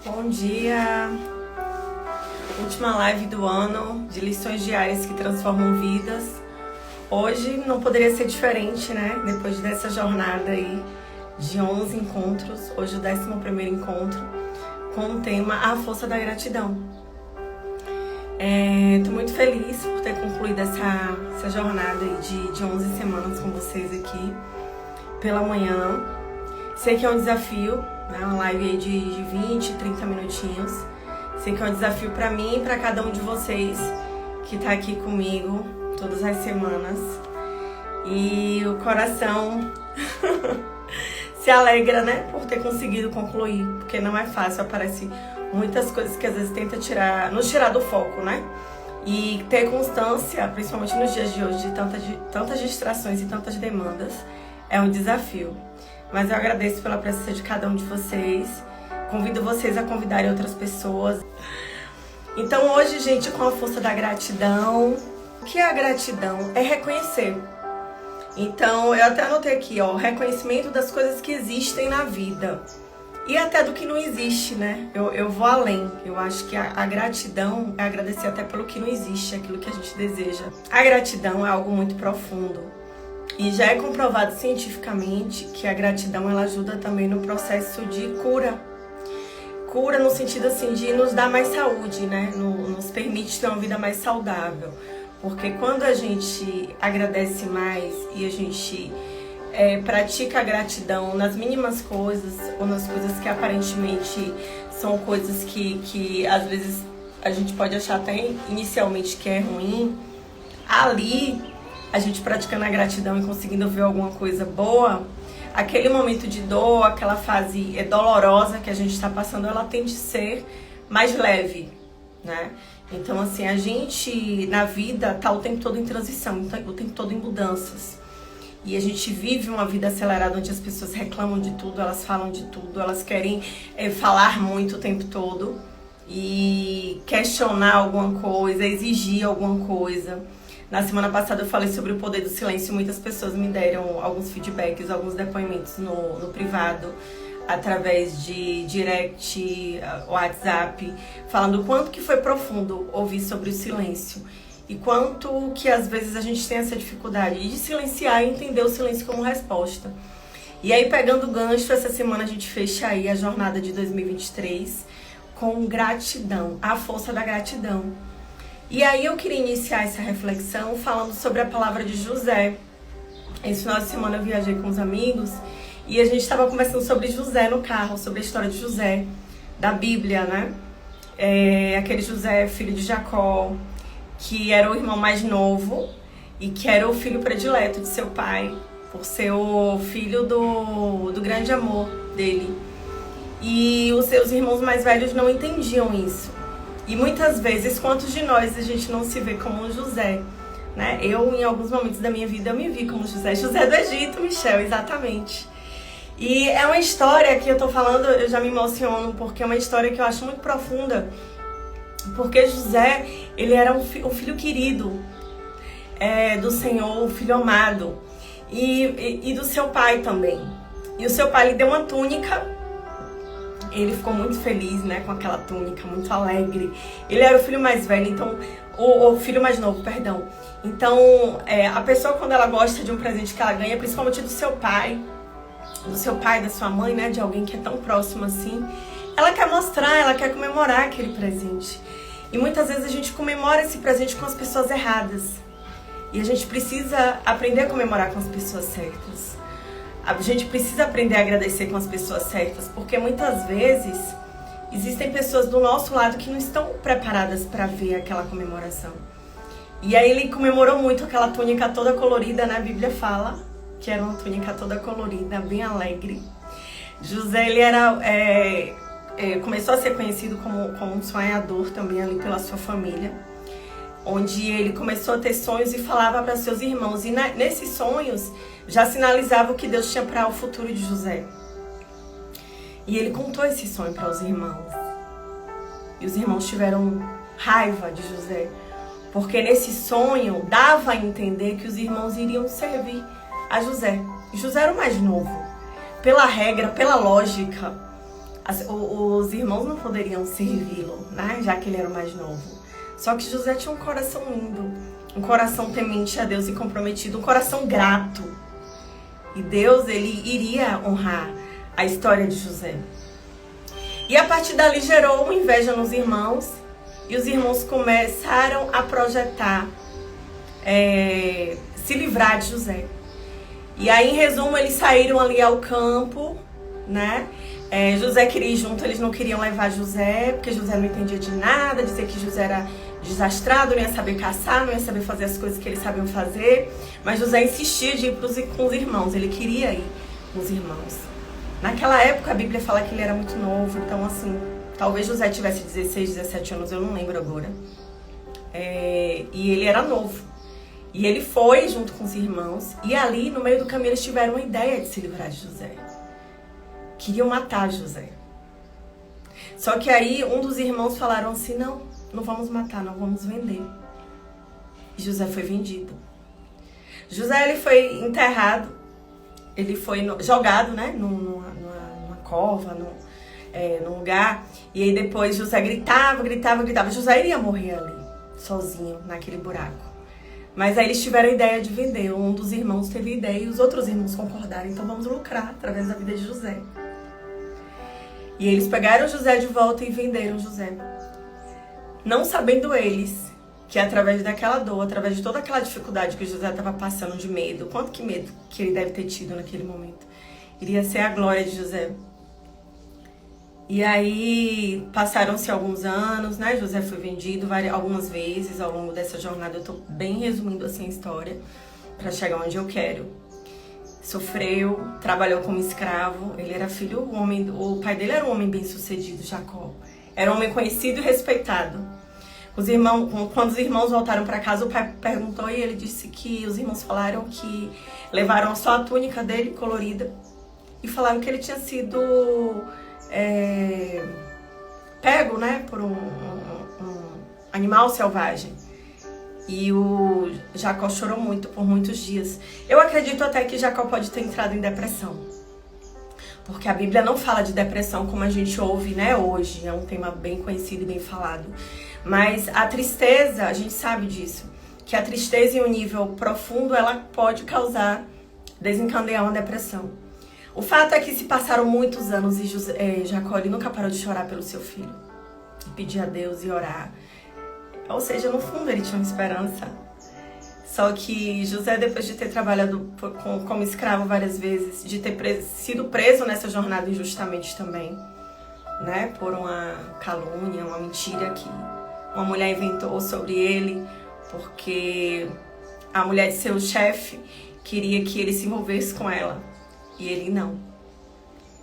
Bom dia! Última live do ano de lições diárias que transformam vidas. Hoje não poderia ser diferente, né? Depois dessa jornada aí de 11 encontros, hoje o 11º encontro, com o tema A Força da Gratidão. Tô muito feliz por ter concluído essa jornada aí de 11 semanas com vocês aqui pela manhã. Sei que é um desafio, né? Uma live aí de 20, 30 minutinhos. Sei que é um desafio para mim e para cada um de vocês que tá aqui comigo todas as semanas. E o coração se alegra, né, por ter conseguido concluir, porque não é fácil, aparece muitas coisas que às vezes tenta nos tirar do foco, né? E ter constância, principalmente nos dias de hoje, de tantas distrações e tantas demandas, é um desafio. Mas eu agradeço pela presença de cada um de vocês. Convido vocês a convidarem outras pessoas. Então hoje, gente, com a força da gratidão. O que é a gratidão? É reconhecer. Então eu até anotei aqui, ó, reconhecimento das coisas que existem na vida. E até do que não existe, né? Eu vou além. Eu acho que a gratidão é agradecer até pelo que não existe, aquilo que a gente deseja. A gratidão é algo muito profundo. E já é comprovado cientificamente que a gratidão ela ajuda também no processo de cura. Cura no sentido assim de nos dar mais saúde, né? Nos permite ter uma vida mais saudável. Porque quando a gente agradece mais e a gente pratica a gratidão nas mínimas coisas ou nas coisas que aparentemente são coisas que às vezes a gente pode achar até inicialmente que é ruim, ali a gente praticando a gratidão e conseguindo ver alguma coisa boa, aquele momento de dor, aquela fase dolorosa que a gente está passando, ela tende a ser mais leve, né? Então, assim, a gente na vida tá o tempo todo em transição, o tempo todo em mudanças. E a gente vive uma vida acelerada onde as pessoas reclamam de tudo, elas falam de tudo, elas querem falar muito o tempo todo e questionar alguma coisa, exigir alguma coisa. Na semana passada eu falei sobre o poder do silêncio e muitas pessoas me deram alguns feedbacks, alguns depoimentos no privado, através de direct, WhatsApp, falando o quanto que foi profundo ouvir sobre o silêncio e quanto que às vezes a gente tem essa dificuldade de silenciar e entender o silêncio como resposta. E aí, pegando o gancho, essa semana a gente fecha aí a jornada de 2023 com gratidão, a força da gratidão. E aí eu queria iniciar essa reflexão falando sobre a palavra de José. Esse final de semana eu viajei com os amigos e a gente estava conversando sobre José no carro, sobre a história de José, da Bíblia, né? Aquele José, filho de Jacó, que era o irmão mais novo e que era o filho predileto de seu pai, por ser o filho do grande amor dele. E os seus irmãos mais velhos não entendiam isso. E muitas vezes, quantos de nós a gente não se vê como José, né? Eu, em alguns momentos da minha vida, eu me vi como José do Egito, Michel, exatamente. E é uma história que eu tô falando, eu já me emociono, porque é uma história que eu acho muito profunda. Porque José, ele era o filho querido do Senhor, o filho amado. E do seu pai também. E o seu pai lhe deu uma túnica. Ele ficou muito feliz, né, com aquela túnica, muito alegre. Ele era o filho mais velho, então... O filho mais novo, perdão. Então, a pessoa, quando ela gosta de um presente que ela ganha, principalmente do seu pai, da sua mãe, né, de alguém que é tão próximo assim, ela quer mostrar, ela quer comemorar aquele presente. E muitas vezes a gente comemora esse presente com as pessoas erradas. E a gente precisa aprender a comemorar com as pessoas certas. A gente precisa aprender a agradecer com as pessoas certas, porque muitas vezes existem pessoas do nosso lado que não estão preparadas para ver aquela comemoração. E aí ele comemorou muito aquela túnica toda colorida, né? A Bíblia fala que era uma túnica toda colorida, bem alegre. José, ele era, começou a ser conhecido como um sonhador também ali pela sua família, onde ele começou a ter sonhos e falava para seus irmãos. E nesses sonhos já sinalizava o que Deus tinha para o futuro de José. E ele contou esse sonho para os irmãos. E os irmãos tiveram raiva de José, porque nesse sonho dava a entender que os irmãos iriam servir a José. E José era o mais novo. Pela regra, pela lógica, Os irmãos não poderiam servi-lo, né? Já que ele era o mais novo. Só que José tinha um coração lindo, um coração temente a Deus e comprometido, um coração grato. E Deus, ele iria honrar a história de José. E a partir dali gerou uma inveja nos irmãos, e os irmãos começaram a projetar se livrar de José. E aí, em resumo, eles saíram ali ao campo, né? José queria ir junto, eles não queriam levar José, porque José não entendia de nada, dizia que José era desastrado, não ia saber caçar, não ia saber fazer as coisas que eles sabiam fazer. Mas José insistia de ir com os irmãos, ele queria ir com os irmãos. Naquela época a Bíblia fala que ele era muito novo, então assim, talvez José tivesse 16, 17 anos, eu não lembro agora. E ele era novo. E ele foi junto com os irmãos, e ali no meio do caminho eles tiveram uma ideia de se livrar de José. Queriam matar José. Só que aí um dos irmãos falaram assim, não vamos matar, não vamos vender. E José foi vendido. José, ele foi enterrado, ele foi jogado, né, numa cova, num lugar. E aí depois José gritava. José iria morrer ali, sozinho, naquele buraco. Mas aí eles tiveram a ideia de vender. Um dos irmãos teve ideia e os outros irmãos concordaram. Então vamos lucrar através da vida de José. E eles pegaram José de volta e venderam José. Não sabendo eles que através daquela dor, através de toda aquela dificuldade que José estava passando de medo, quanto que medo que ele deve ter tido naquele momento, iria ser a glória de José. E aí passaram-se alguns anos, né? José foi vendido algumas vezes ao longo dessa jornada. Eu estou bem resumindo assim a história para chegar onde eu quero. Sofreu, trabalhou como escravo. Ele era filho, o pai dele era um homem bem sucedido, Jacó. Era um homem conhecido e respeitado. Quando os irmãos voltaram para casa, o pai perguntou e ele disse que os irmãos falaram que levaram só a túnica dele colorida e falaram que ele tinha sido pego, né, por um animal selvagem. E o Jacó chorou muito por muitos dias. Eu acredito até que Jacó pode ter entrado em depressão. Porque a Bíblia não fala de depressão como a gente ouve, né, hoje. É um tema bem conhecido e bem falado. Mas a tristeza, a gente sabe disso. Que a tristeza em um nível profundo, ela pode desencadear uma depressão. O fato é que se passaram muitos anos e Jacó ele nunca parou de chorar pelo seu filho. E pedir a Deus e orar. Ou seja, no fundo ele tinha uma esperança. Só que José, depois de ter trabalhado como escravo várias vezes, de ter sido preso nessa jornada injustamente também, né, por uma calúnia, uma mentira que uma mulher inventou sobre ele, porque a mulher de seu chefe queria que ele se envolvesse com ela. E ele não.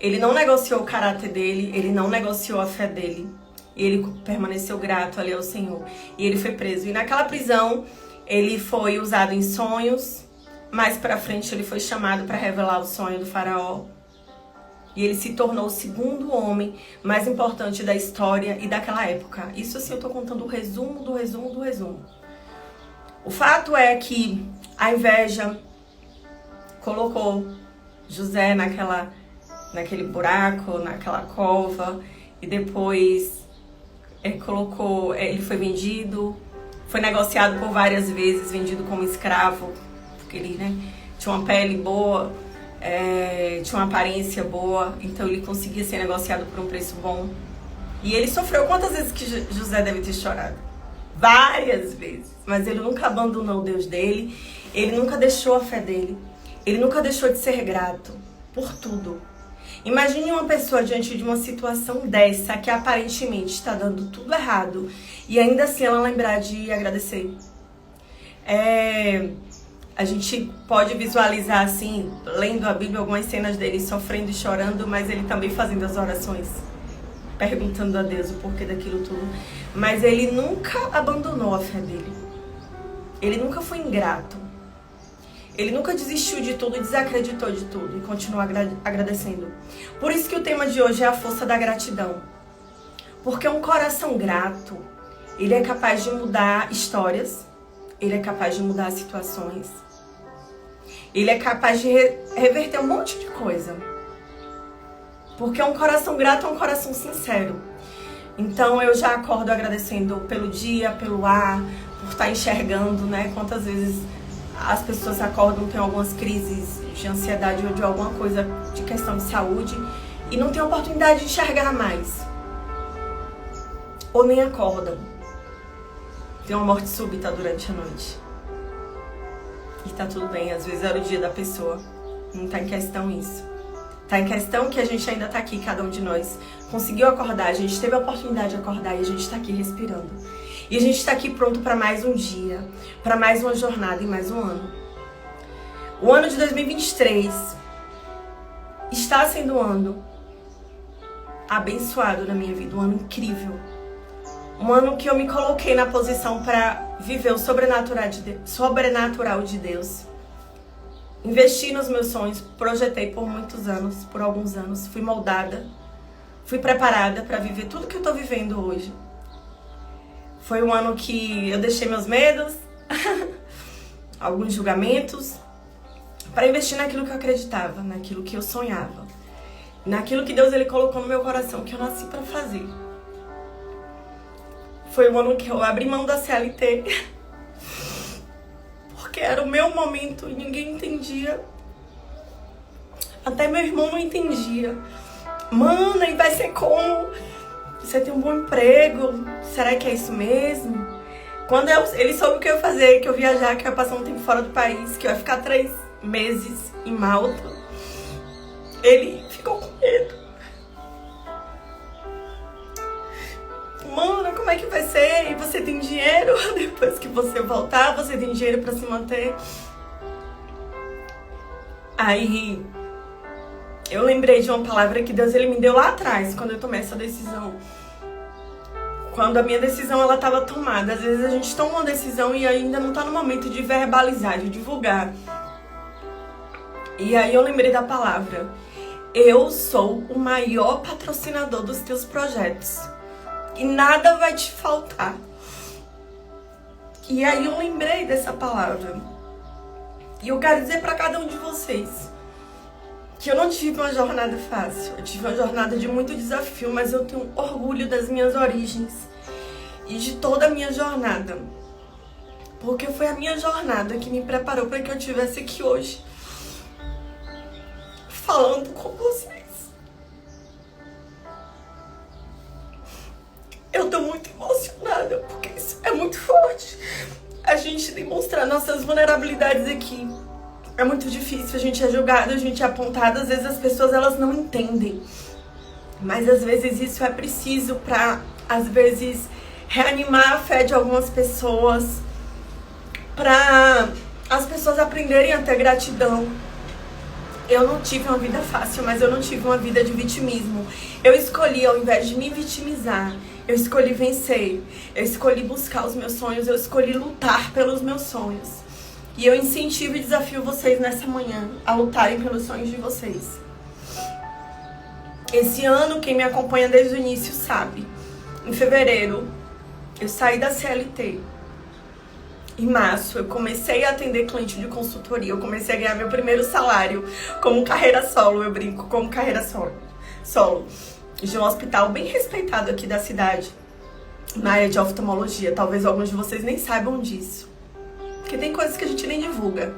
Ele não negociou o caráter dele, ele não negociou a fé dele. E ele permaneceu grato ali ao Senhor. E ele foi preso. E naquela prisão, ele foi usado em sonhos. Mais pra frente, ele foi chamado para revelar o sonho do faraó. E ele se tornou o segundo homem mais importante da história e daquela época. Isso assim, eu tô contando o resumo do resumo do resumo. O fato é que a inveja colocou José naquele buraco, naquela cova. E depois ele foi vendido, foi negociado por várias vezes, vendido como escravo, porque ele, né, tinha uma pele boa, tinha uma aparência boa, então ele conseguia ser negociado por um preço bom. E ele sofreu quantas vezes que José deve ter chorado? Várias vezes. Mas ele nunca abandonou o Deus dele, ele nunca deixou a fé dele, ele nunca deixou de ser grato por tudo. Imagine uma pessoa diante de uma situação dessa, que aparentemente está dando tudo errado, e ainda assim ela lembrar de agradecer. A gente pode visualizar assim, lendo a Bíblia, algumas cenas dele sofrendo e chorando, mas ele também fazendo as orações, perguntando a Deus o porquê daquilo tudo. Mas ele nunca abandonou a fé dele. Ele nunca foi ingrato. Ele nunca desistiu de tudo e desacreditou de tudo e continuou agradecendo. Por isso que o tema de hoje é a força da gratidão. Porque um coração grato, ele é capaz de mudar histórias, ele é capaz de mudar situações, ele é capaz de reverter um monte de coisa. Porque um coração grato é um coração sincero. Então eu já acordo agradecendo pelo dia, pelo ar, por estar enxergando, né? Quantas vezes as pessoas acordam, tem algumas crises de ansiedade ou de alguma coisa de questão de saúde e não tem oportunidade de enxergar mais. Ou nem acordam. Tem uma morte súbita durante a noite. E tá tudo bem, às vezes era o dia da pessoa. Não tá em questão isso. Tá em questão que a gente ainda tá aqui, cada um de nós conseguiu acordar, a gente teve a oportunidade de acordar e a gente tá aqui respirando. E a gente tá aqui pronto para mais um dia, para mais uma jornada e mais um ano. O ano de 2023 está sendo um ano abençoado na minha vida, um ano incrível. Um ano que eu me coloquei na posição para viver o sobrenatural de Deus. Investi nos meus sonhos, projetei por muitos anos, por alguns anos, fui moldada, fui preparada para viver tudo que eu tô vivendo hoje. Foi um ano que eu deixei meus medos, alguns julgamentos, para investir naquilo que eu acreditava, naquilo que eu sonhava, naquilo que Deus ele colocou no meu coração, que eu nasci para fazer. Foi um ano que eu abri mão da CLT, porque era o meu momento e ninguém entendia. Até meu irmão não entendia. Mana, e vai ser como? Você tem um bom emprego? Será que é isso mesmo? Quando ele soube o que eu ia fazer, que eu ia viajar, que eu ia passar um tempo fora do país, que eu ia ficar 3 meses em Malta, ele ficou com medo. Mana, como é que vai ser? E você tem dinheiro? Depois que você voltar, você tem dinheiro pra se manter? Aí eu lembrei de uma palavra que Deus ele me deu lá atrás, quando eu tomei essa decisão. Quando a minha decisão ela estava tomada. Às vezes a gente toma uma decisão e ainda não está no momento de verbalizar, de divulgar. E aí eu lembrei da palavra: eu sou o maior patrocinador dos teus projetos. E nada vai te faltar. E aí eu lembrei dessa palavra. E eu quero dizer para cada um de vocês que eu não tive uma jornada fácil. Eu tive uma jornada de muito desafio, mas eu tenho orgulho das minhas origens e de toda a minha jornada. Porque foi a minha jornada que me preparou para que eu estivesse aqui hoje, falando com vocês. Eu tô muito emocionada, porque isso é muito forte. A gente demonstrar nossas vulnerabilidades aqui. É muito difícil, a gente é julgado, a gente é apontado. Às vezes as pessoas elas não entendem. Mas às vezes isso é preciso pra, às vezes, reanimar a fé de algumas pessoas. Pra as pessoas aprenderem a ter gratidão. Eu não tive uma vida fácil, mas eu não tive uma vida de vitimismo. Eu escolhi, ao invés de me vitimizar, eu escolhi vencer. Eu escolhi buscar os meus sonhos, eu escolhi lutar pelos meus sonhos. E eu incentivo e desafio vocês nessa manhã a lutarem pelos sonhos de vocês. Esse ano, quem me acompanha desde o início sabe. Em fevereiro, eu saí da CLT. Em março, eu comecei a atender cliente de consultoria. Eu comecei a ganhar meu primeiro salário como carreira solo. Eu brinco como carreira solo. De um hospital bem respeitado aqui da cidade, na área de oftalmologia. Talvez alguns de vocês nem saibam disso, porque tem coisas que a gente nem divulga.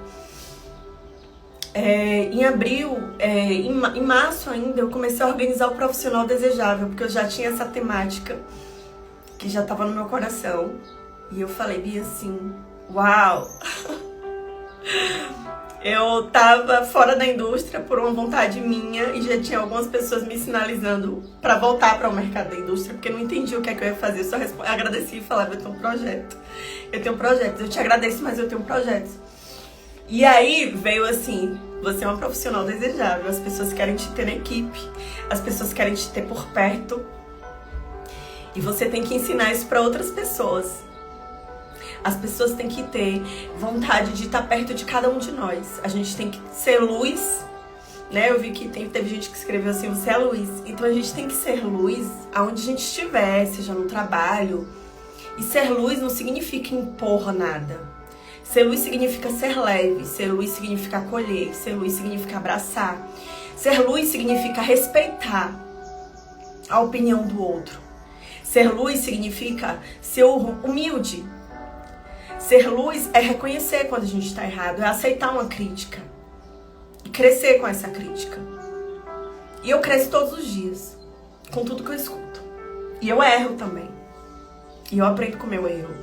Em abril, em março ainda, eu comecei a organizar o profissional desejável, porque eu já tinha essa temática que já estava no meu coração. E eu falei, Bia, assim, uau! Eu tava fora da indústria por uma vontade minha e já tinha algumas pessoas me sinalizando para voltar para o mercado da indústria, porque não entendi o que é que eu ia fazer. Eu só agradeci e falava, eu tenho um projeto. Eu tenho projetos. Eu te agradeço, mas eu tenho projetos. E aí veio assim, você é uma profissional desejável, as pessoas querem te ter na equipe, as pessoas querem te ter por perto. E você tem que ensinar isso para outras pessoas. As pessoas têm que ter vontade de estar perto de cada um de nós. A gente tem que ser luz, né? Eu vi que teve gente que escreveu assim, você é luz. Então a gente tem que ser luz aonde a gente estiver, seja no trabalho. E ser luz não significa impor nada. Ser luz significa ser leve, ser luz significa acolher, ser luz significa abraçar. Ser luz significa respeitar a opinião do outro. Ser luz significa ser humilde. Ser luz é reconhecer quando a gente está errado, é aceitar uma crítica e crescer com essa crítica. E eu cresço todos os dias, com tudo que eu escuto. E eu erro também. E eu aprendo com o meu erro.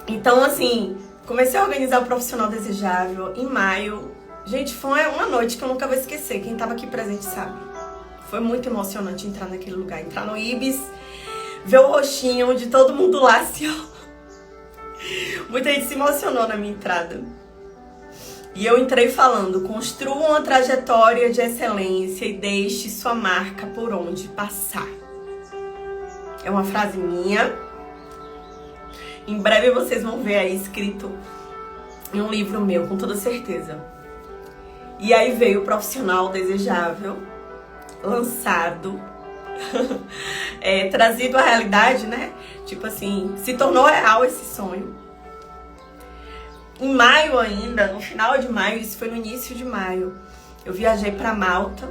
Então, assim, comecei a organizar o Profissional Desejável em maio. Gente, foi uma noite que eu nunca vou esquecer. Quem estava aqui presente sabe. Foi muito emocionante entrar naquele lugar. Entrar no Ibis, ver o rostinho de todo mundo lá, assim, ó. Muita gente se emocionou na minha entrada. E eu entrei falando: construa uma trajetória de excelência e deixe sua marca por onde passar. É uma frase minha. Em breve vocês vão ver aí escrito em um livro meu, com toda certeza. E aí veio o Profissional Desejável, lançado, trazido à realidade, né? Tipo assim, se tornou real esse sonho. Em maio ainda, no final de maio, isso foi no início de maio, eu viajei pra Malta.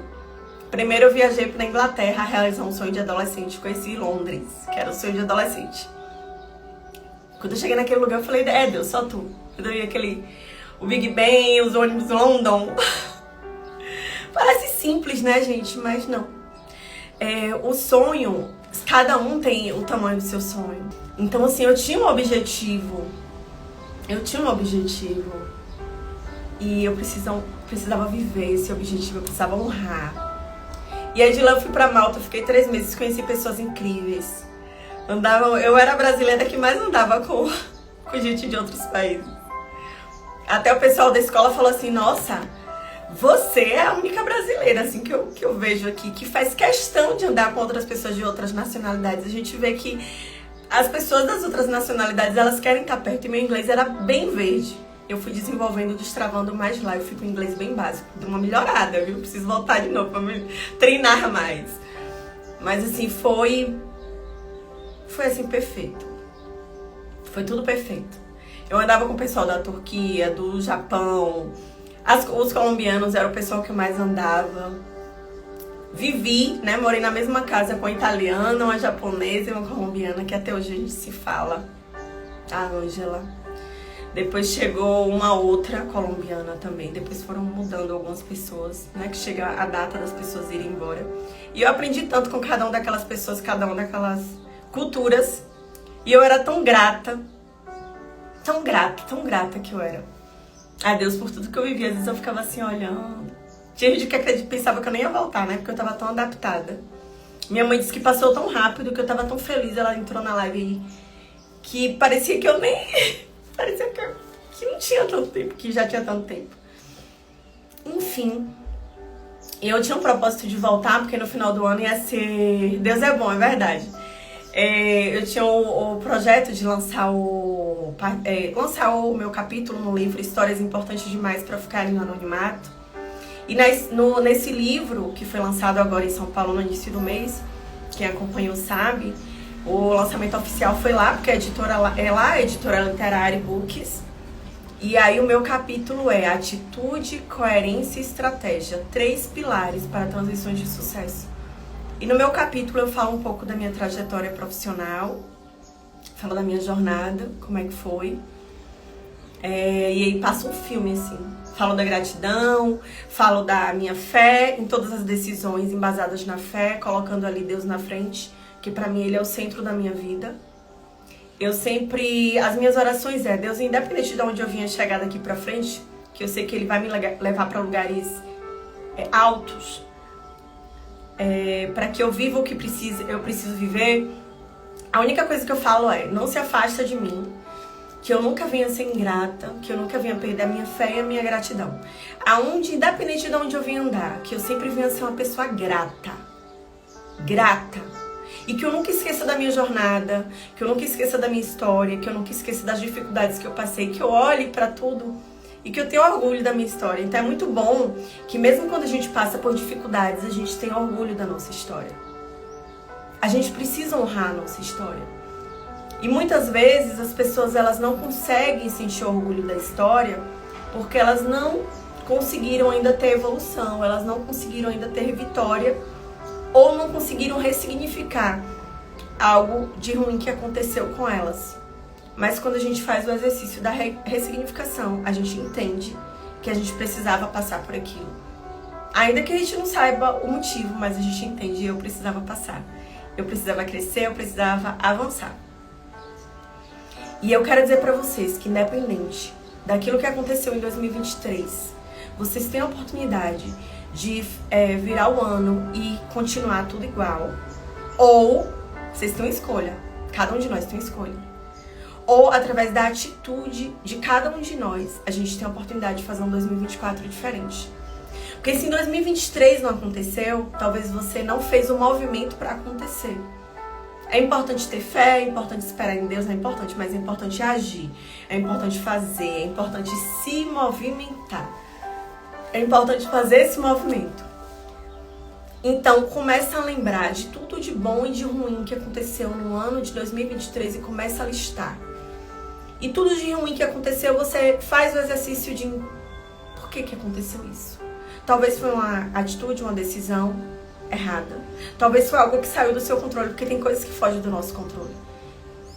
Primeiro eu viajei pra Inglaterra realizar um sonho de adolescente. Conheci Londres, que era o sonho de adolescente. Quando eu cheguei naquele lugar, eu falei: Deus, só tu. Quando eu vi o Big Ben, os ônibus London. Parece simples, né, gente? Mas não. O sonho, cada um tem o tamanho do seu sonho. Então, assim, eu tinha um objetivo. E eu precisava viver esse objetivo, eu precisava honrar. E aí de lá eu fui pra Malta, fiquei 3 meses, conheci pessoas incríveis. Eu era a brasileira que mais andava com gente de outros países. Até o pessoal da escola falou assim: nossa, você é a única brasileira assim, que eu vejo aqui, que faz questão de andar com outras pessoas de outras nacionalidades. A gente vê que as pessoas das outras nacionalidades, elas querem estar perto, e meu inglês era bem verde. Eu fui desenvolvendo, destravando mais lá, eu fui com inglês bem básico. Deu uma melhorada, viu? Preciso voltar de novo pra me treinar mais. Mas assim, foi assim, perfeito. Foi tudo perfeito. Eu andava com o pessoal da Turquia, do Japão. Os colombianos eram o pessoal que eu mais andava. Vivi, né? Morei na mesma casa com a italiana, uma japonesa e uma colombiana, que até hoje a gente se fala. A Ângela. Depois chegou uma outra colombiana também. Depois foram mudando algumas pessoas, né? Que chega a data das pessoas irem embora. E eu aprendi tanto com cada uma daquelas pessoas, cada uma daquelas culturas. E eu era tão grata que eu era. A Deus por tudo que eu vivi. Às vezes eu ficava assim olhando. Tinha gente que pensava que eu nem ia voltar, né? Porque eu tava tão adaptada. Minha mãe disse que passou tão rápido, que eu tava tão feliz. Ela entrou na live aí, que parecia que eu nem... parecia que não tinha tanto tempo, que já tinha tanto tempo. Enfim. Eu tinha um propósito de voltar, porque no final do ano ia ser... Deus é bom, é verdade. Eu tinha o projeto de lançar o meu capítulo no livro Histórias Importantes Demais para Ficarem no Anonimato. E nesse livro, que foi lançado agora em São Paulo no início do mês, quem acompanhou sabe, o lançamento oficial foi lá, porque a editora é lá, a editora Literária Books. E aí o meu capítulo é Atitude, Coerência e Estratégia, 3 pilares para transições de sucesso. E no meu capítulo eu falo um pouco da minha trajetória profissional, falo da minha jornada, como é que foi. E aí passa um filme, assim. Falo da gratidão, falo da minha fé em todas as decisões embasadas na fé, colocando ali Deus na frente, que pra mim Ele é o centro da minha vida. As minhas orações Deus, independente de onde eu vinha chegar daqui pra frente, que eu sei que Ele vai me levar pra lugares altos, para que eu viva o que eu preciso viver. A única coisa que eu falo não se afasta de mim, que eu nunca venha ser ingrata, que eu nunca venha perder a minha fé e a minha gratidão. Independente de onde eu venha andar, que eu sempre venha ser uma pessoa grata. E que eu nunca esqueça da minha jornada, que eu nunca esqueça da minha história, que eu nunca esqueça das dificuldades que eu passei, que eu olhe pra tudo e que eu tenha orgulho da minha história. Então é muito bom que mesmo quando a gente passa por dificuldades, a gente tem orgulho da nossa história. A gente precisa honrar a nossa história. E muitas vezes as pessoas elas não conseguem sentir orgulho da história porque elas não conseguiram ainda ter evolução, elas não conseguiram ainda ter vitória ou não conseguiram ressignificar algo de ruim que aconteceu com elas. Mas quando a gente faz o exercício da ressignificação, a gente entende que a gente precisava passar por aquilo. Ainda que a gente não saiba o motivo, mas a gente entende, eu precisava passar. Eu precisava crescer, eu precisava avançar. E eu quero dizer pra vocês que independente daquilo que aconteceu em 2023, vocês têm a oportunidade de virar o ano e continuar tudo igual. Ou vocês têm uma escolha, cada um de nós tem uma escolha. Ou através da atitude de cada um de nós, a gente tem a oportunidade de fazer um 2024 diferente. Porque se em 2023 não aconteceu, talvez você não fez o movimento para acontecer. É importante ter fé, é importante esperar em Deus, é importante, mas é importante agir, é importante fazer, é importante se movimentar. É importante fazer esse movimento. Então, começa a lembrar de tudo de bom e de ruim que aconteceu no ano de 2023 e começa a listar. E tudo de ruim que aconteceu, você faz o exercício de por que aconteceu isso? Talvez foi uma atitude, uma decisão errada. Talvez foi algo que saiu do seu controle, porque tem coisas que fogem do nosso controle.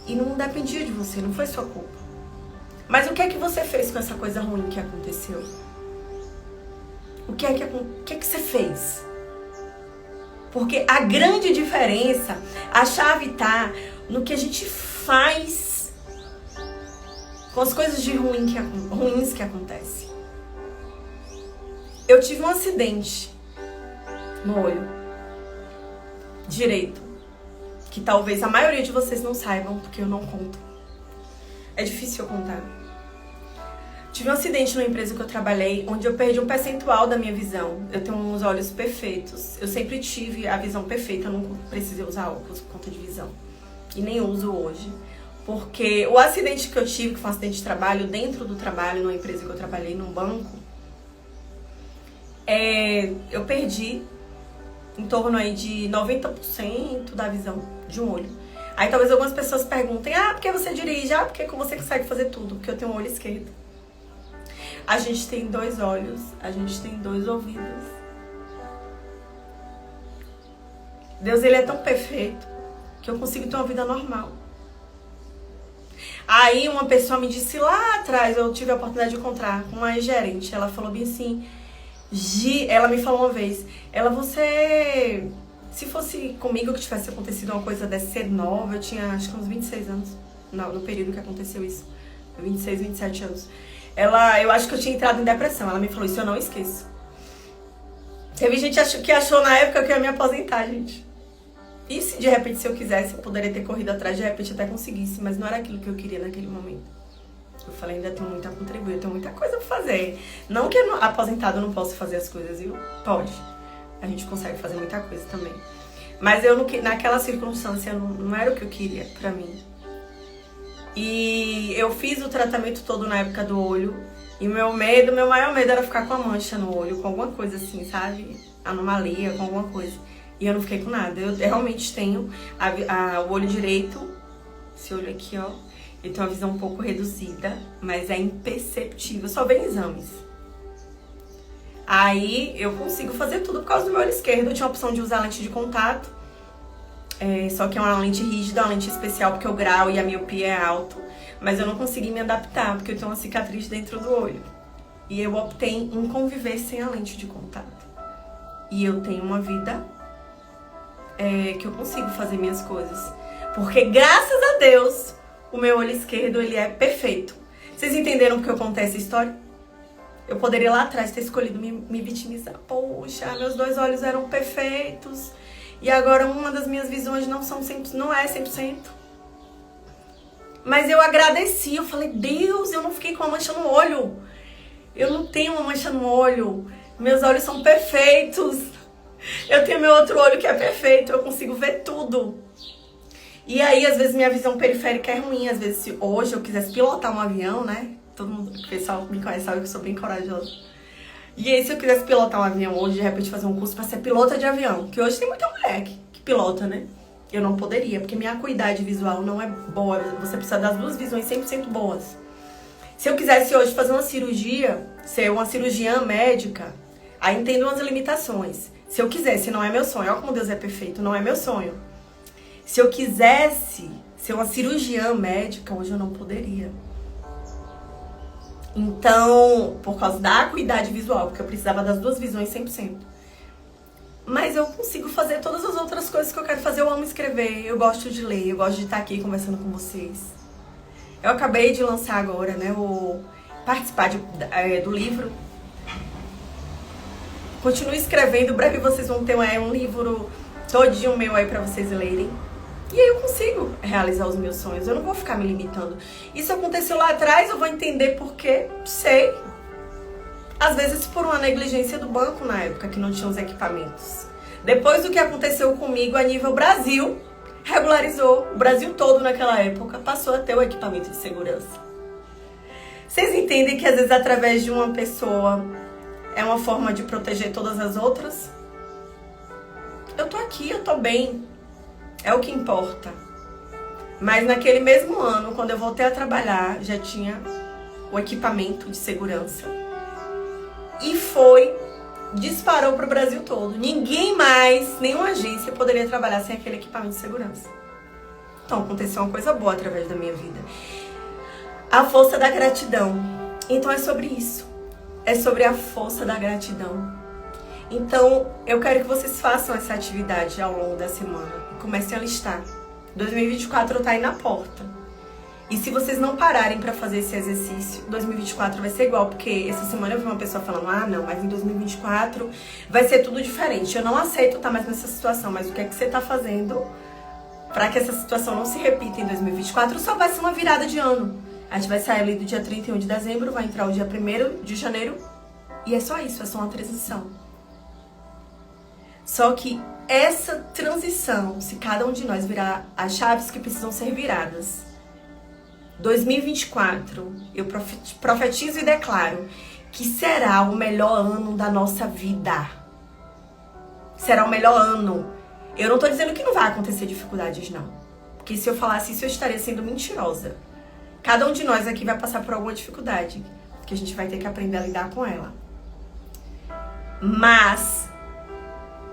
E não dependia de você, não foi sua culpa. Mas o que é que você fez com essa coisa ruim que aconteceu? O que é que você fez? Porque a grande diferença, a chave tá no que a gente faz com as coisas de ruins que acontecem. Eu tive um acidente no olho direito, que talvez a maioria de vocês não saibam, porque eu não conto. É difícil eu contar. Tive um acidente numa empresa que eu trabalhei, onde eu perdi um percentual da minha visão. Eu tenho uns olhos perfeitos. Eu sempre tive a visão perfeita, eu não precisei usar óculos por conta de visão. E nem uso hoje. Porque o acidente que eu tive, que foi um acidente de trabalho, dentro do trabalho, numa empresa que eu trabalhei, num banco, eu perdi em torno aí de 90% da visão de um olho. Aí talvez algumas pessoas perguntem, por que você dirige? Por que você consegue fazer tudo? Porque eu tenho um olho esquerdo. A gente tem 2 olhos, a gente tem 2 ouvidos. Deus, ele é tão perfeito que eu consigo ter uma vida normal. Aí uma pessoa me disse lá atrás, eu tive a oportunidade de encontrar com uma gerente, ela falou bem assim, ela me falou uma vez, você, se fosse comigo que tivesse acontecido uma coisa dessa, ser nova, eu tinha acho que uns 26 anos, no período que aconteceu isso, 26, 27 anos. Eu acho que eu tinha entrado em depressão. Ela me falou isso, eu não esqueço. Teve gente que achou na época que eu ia me aposentar, gente. E se de repente, se eu quisesse, eu poderia ter corrido atrás, de repente até conseguisse, mas não era aquilo que eu queria naquele momento. Eu falei, ainda tenho muito a contribuir, eu tenho muita coisa pra fazer. Não que aposentado eu não possa fazer as coisas, viu? Pode. A gente consegue fazer muita coisa também. Mas naquela circunstância não era o que eu queria pra mim. E eu fiz o tratamento todo na época do olho. E meu maior medo era ficar com a mancha no olho, com alguma coisa assim, sabe? Anomalia, com alguma coisa. E eu não fiquei com nada. Eu realmente tenho o olho direito, esse olho aqui, ó. Ele tem uma visão um pouco reduzida, mas é imperceptível, só vem exames. Aí eu consigo fazer tudo por causa do meu olho esquerdo. Eu tinha a opção de usar lente de contato. Só que é uma lente rígida, uma lente especial, porque o grau e a miopia é alto. Mas eu não consegui me adaptar, porque eu tenho uma cicatriz dentro do olho. E eu optei em conviver sem a lente de contato. E eu tenho uma vida que eu consigo fazer minhas coisas. Porque, graças a Deus, o meu olho esquerdo, ele é perfeito. Vocês entenderam porque eu contei essa história? Eu poderia lá atrás ter escolhido me vitimizar. Poxa, meus 2 olhos eram perfeitos. E agora uma das minhas visões não é 100%. Mas eu agradeci, eu falei, Deus, eu não fiquei com uma mancha no olho. Eu não tenho uma mancha no olho. Meus olhos são perfeitos. Eu tenho meu outro olho que é perfeito, eu consigo ver tudo. E aí, às vezes, minha visão periférica é ruim. Às vezes, se hoje eu quisesse pilotar um avião, né? Todo mundo, o pessoal me conhece, sabe que eu sou bem corajosa. E aí, se eu quisesse pilotar um avião hoje, de repente fazer um curso pra ser pilota de avião, que hoje tem muita mulher que pilota, né? Eu não poderia, porque minha acuidade visual não é boa. Você precisa das 2 visões 100% boas. Se eu quisesse hoje fazer uma cirurgia, ser uma cirurgiã médica, aí entendo umas limitações. Se eu quisesse, não é meu sonho. Olha como Deus é perfeito, não é meu sonho. Se eu quisesse ser uma cirurgiã médica, hoje eu não poderia. Então, por causa da acuidade visual, porque eu precisava das duas visões 100%. Mas eu consigo fazer todas as outras coisas que eu quero fazer. Eu amo escrever, eu gosto de ler, eu gosto de estar aqui conversando com vocês. Eu acabei de lançar agora, né, participar do livro. Continue escrevendo, breve vocês vão ter um livro todinho meu aí pra vocês lerem. E aí eu consigo realizar os meus sonhos, eu não vou ficar me limitando. Isso aconteceu lá atrás, eu vou entender por quê, sei. Às vezes por uma negligência do banco na época, que não tinha os equipamentos. Depois do que aconteceu comigo a nível Brasil, regularizou, o Brasil todo naquela época passou a ter o equipamento de segurança. Vocês entendem que às vezes através de uma pessoa é uma forma de proteger todas as outras? Eu tô aqui, eu tô bem. É o que importa. Mas naquele mesmo ano, quando eu voltei a trabalhar, já tinha o equipamento de segurança. E disparou para o Brasil todo. Ninguém mais, nenhuma agência poderia trabalhar sem aquele equipamento de segurança. Então aconteceu uma coisa boa através da minha vida. A força da gratidão. Então é sobre isso. É sobre a força da gratidão. Então, eu quero que vocês façam essa atividade ao longo da semana e comecem a listar. 2024 tá aí na porta. E se vocês não pararem para fazer esse exercício, 2024 vai ser igual, porque essa semana eu vi uma pessoa falando, não, mas em 2024 vai ser tudo diferente. Eu não aceito estar mais nessa situação, mas o que é que você tá fazendo para que essa situação não se repita em 2024? Só vai ser uma virada de ano. A gente vai sair ali do dia 31 de dezembro, vai entrar o dia 1º de janeiro e é só isso, é só uma transição. Só que essa transição, se cada um de nós virar as chaves que precisam ser viradas, 2024, eu profetizo e declaro que será o melhor ano da nossa vida. Será o melhor ano. Eu não tô dizendo que não vai acontecer dificuldades, não. Porque se eu falasse isso, eu estaria sendo mentirosa. Cada um de nós aqui vai passar por alguma dificuldade, que a gente vai ter que aprender a lidar com ela. Mas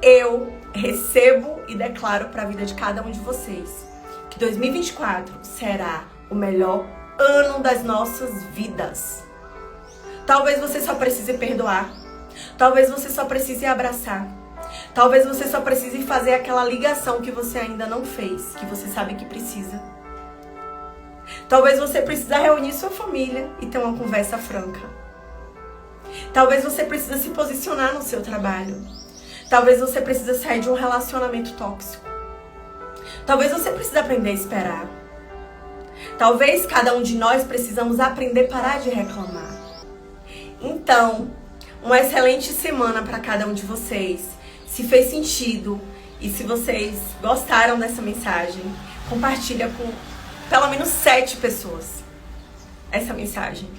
eu recebo e declaro para a vida de cada um de vocês que 2024 será o melhor ano das nossas vidas. Talvez você só precise perdoar. Talvez você só precise abraçar. Talvez você só precise fazer aquela ligação que você ainda não fez, que você sabe que precisa. Talvez você precise reunir sua família e ter uma conversa franca. Talvez você precise se posicionar no seu trabalho. Talvez você precise sair de um relacionamento tóxico. Talvez você precise aprender a esperar. Talvez cada um de nós precisamos aprender a parar de reclamar. Então, uma excelente semana para cada um de vocês. Se fez sentido e se vocês gostaram dessa mensagem, compartilha com pelo menos 7 pessoas essa mensagem.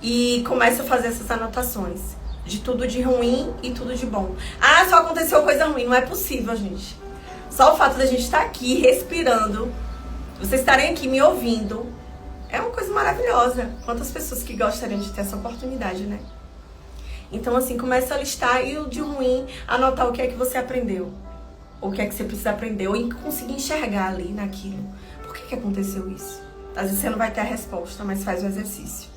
E começa a fazer essas anotações. De tudo de ruim e tudo de bom. Só aconteceu coisa ruim. Não é possível, gente. Só o fato da gente estar aqui respirando, vocês estarem aqui me ouvindo, é uma coisa maravilhosa. Quantas pessoas que gostariam de ter essa oportunidade, né? Então, assim, começa a listar e o de ruim, anotar o que é que você aprendeu. Ou o que é que você precisa aprender. Ou conseguir enxergar ali naquilo. Por que aconteceu isso? Às vezes você não vai ter a resposta, mas faz o exercício.